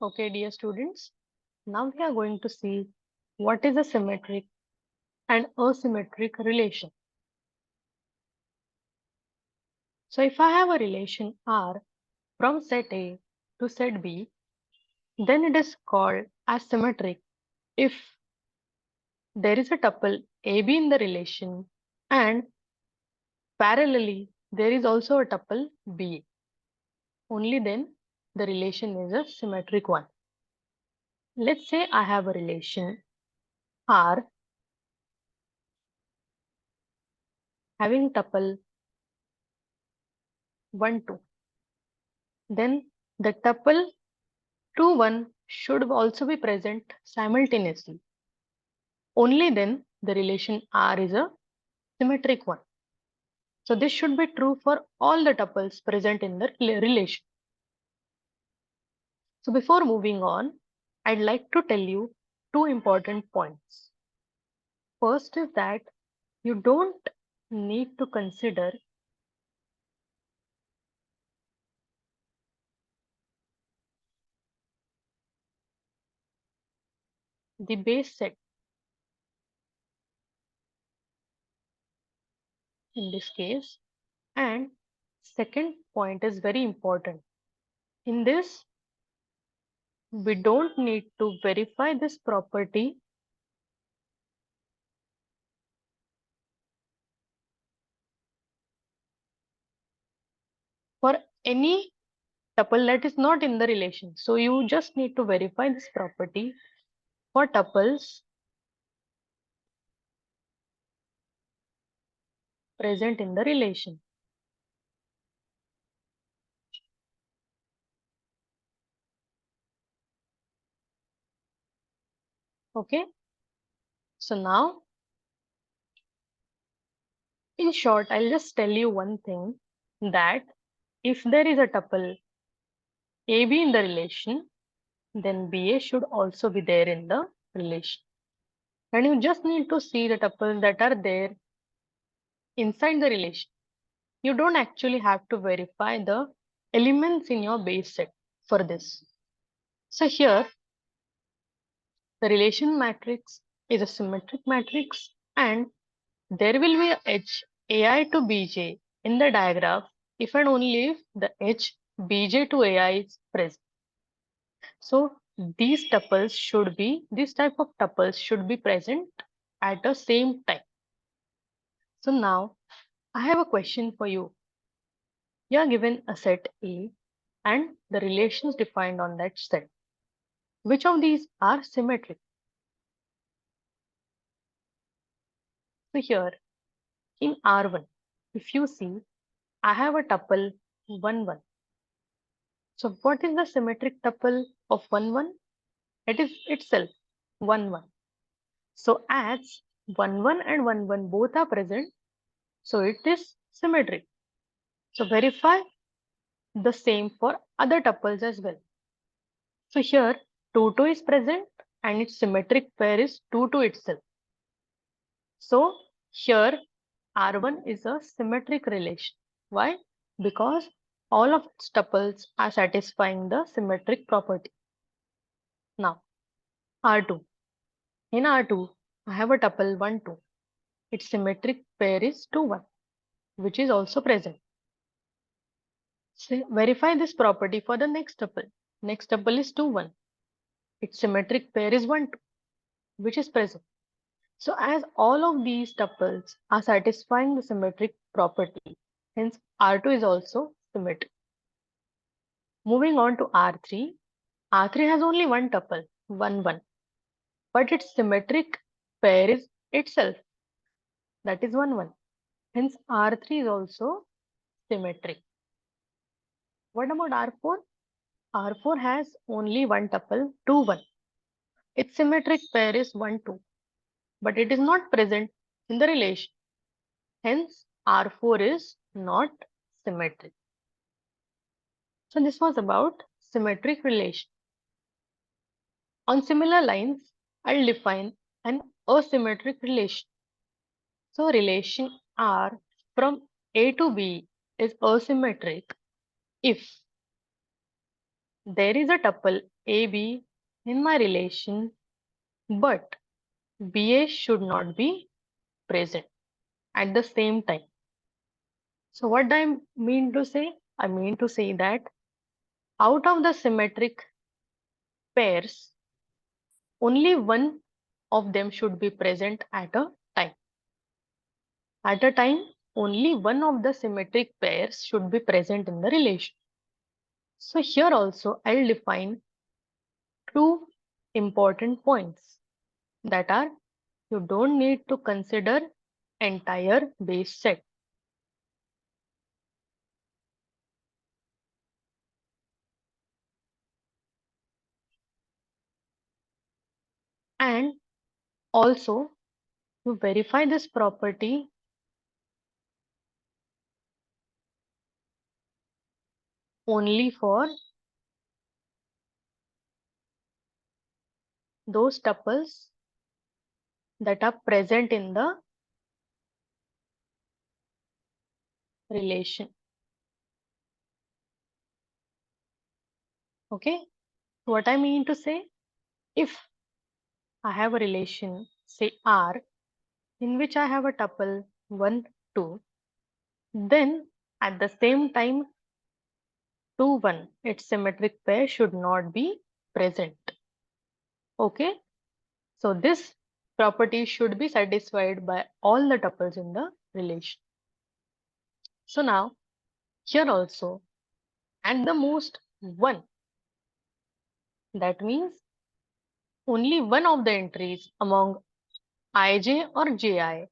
Okay, dear students, now we are going to see what is a symmetric and asymmetric relation. So if I have a relation R from set A to set B, then it is called as symmetric if there is a tuple AB in the relation and parallelly there is also a tuple B. Only then the relation is a symmetric one. Let's say I have a relation R having tuple 1, 2. Then the tuple 2, 1 should also be present simultaneously. Only then the relation R is a symmetric one. So this should be true for all the tuples present in the relation. So before moving on, I'd like to tell you two important points. First is that you don't need to consider the base set in this case. And second point is very important. In this, we don't need to verify this property for any tuple that is not in the relation. So you just need to verify this property for tuples present in the relation. Okay. So now, in short, I'll just tell you one thing, that if there is a tuple AB in the relation, then BA should also be there in the relation. And you just need to see the tuples that are there inside the relation. You don't actually have to verify the elements in your base set for this. So here, the relation matrix is a symmetric matrix and there will be a H AI to BJ in the diagram if and only if the H BJ to AI is present. So these type of tuples should be present at the same time. So now I have a question for you. You are given a set A and the relations defined on that set. Which of these are symmetric? So here in R1, if you see, I have a tuple 1, 1. So what is the symmetric tuple of 1, 1? It is itself 1, 1. So as 1, 1 and 1, 1 both are present, so it is symmetric. So verify the same for other tuples as well. So here 2, 2 is present and its symmetric pair is 2, 2 itself. So here R1 is a symmetric relation. Why? Because all of its tuples are satisfying the symmetric property. Now R2. In R2, I have a tuple 1, 2. Its symmetric pair is 2, 1, which is also present. So verify this property for the next tuple. Next tuple is 2, 1. Its symmetric pair is 1, 2, which is present. So as all of these tuples are satisfying the symmetric property, hence R2 is also symmetric. Moving on to R3. R3 has only one tuple, 1, 1. But its symmetric pair is itself, that is 1, 1. Hence R3 is also symmetric. What about R4? R4 has only one tuple, 2, 1. Its symmetric pair is 1, 2. But it is not present in the relation. Hence R4 is not symmetric. So this was about symmetric relation. On similar lines, I'll define an asymmetric relation. So relation R from A to B is asymmetric if there is a tuple AB in my relation, but BA should not be present at the same time. So what do I mean to say? I mean to say that out of the symmetric pairs, only one of them should be present at a time. At a time, only one of the symmetric pairs should be present in the relation. So here also I'll define two important points that are you don't need to consider entire base set. And also to verify this property only for those tuples that are present in the relation. Okay, what I mean to say, if I have a relation, say R, in which I have a tuple 1, 2, then at the same time 2, 1, its symmetric pair should not be present. Okay, so this property should be satisfied by all the tuples in the relation. So now here also at the most 1, that means only one of the entries among ij or ji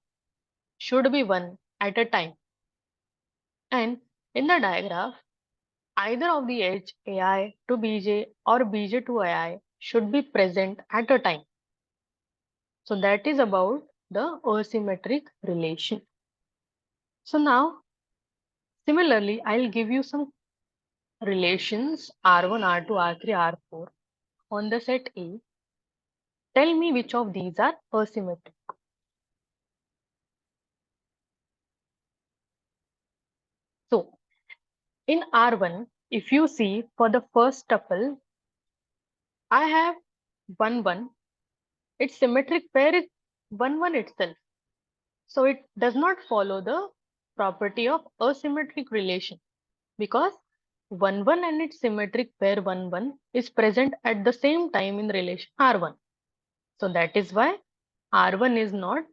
should be 1 at a time. And in the diagram, either of the edge ai to bj or bj to ai should be present at a time. So that is about the asymmetric relation. So now similarly, I'll give you some relations R1, R2, R3, R4 on the set A. Tell me which of these are asymmetric. So in R1, if you see for the first tuple, I have 1, 1. Its symmetric pair is 1, 1 itself. So it does not follow the property of asymmetric relation because 1, 1 and its symmetric pair 1, 1 is present at the same time in relation R1. So that is why R1 is not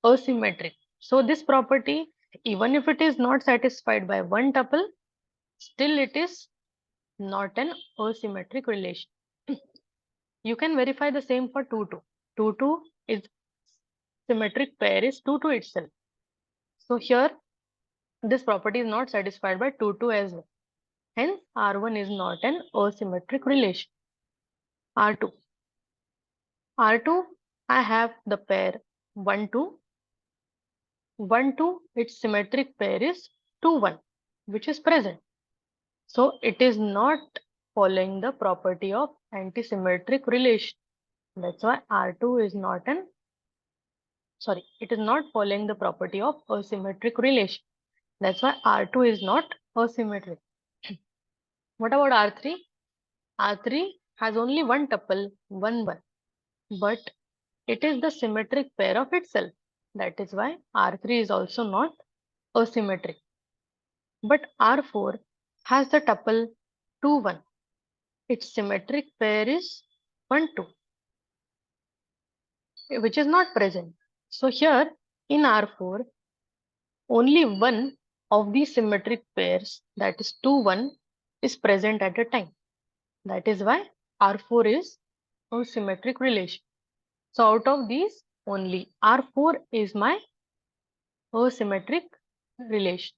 asymmetric. So this property, even if it is not satisfied by one tuple, still it is not an asymmetric relation. You can verify the same for 2, 2. 2, 2 is symmetric pair is 2, 2 itself. So here this property is not satisfied by 2, 2 as well. Hence R1 is not an asymmetric relation. R2. R2, I have the pair 1, 2. 1, 2, its symmetric pair is 2, 1, which is present. So it is not following the property of antisymmetric relation. That's why R2 is not it is not following the property of asymmetric relation. That's why R2 is not asymmetric. What about R3? R3 has only one tuple, 1, 1, but it is the symmetric pair of itself. That is why R3 is also not asymmetric. But R4 has the tuple 2, 1. Its symmetric pair is 1, 2, which is not present. So here in R4, only one of these symmetric pairs, that is 2, 1, is present at a time. That is why R4 is a symmetric relation. So out of these, only R4 is my asymmetric relation.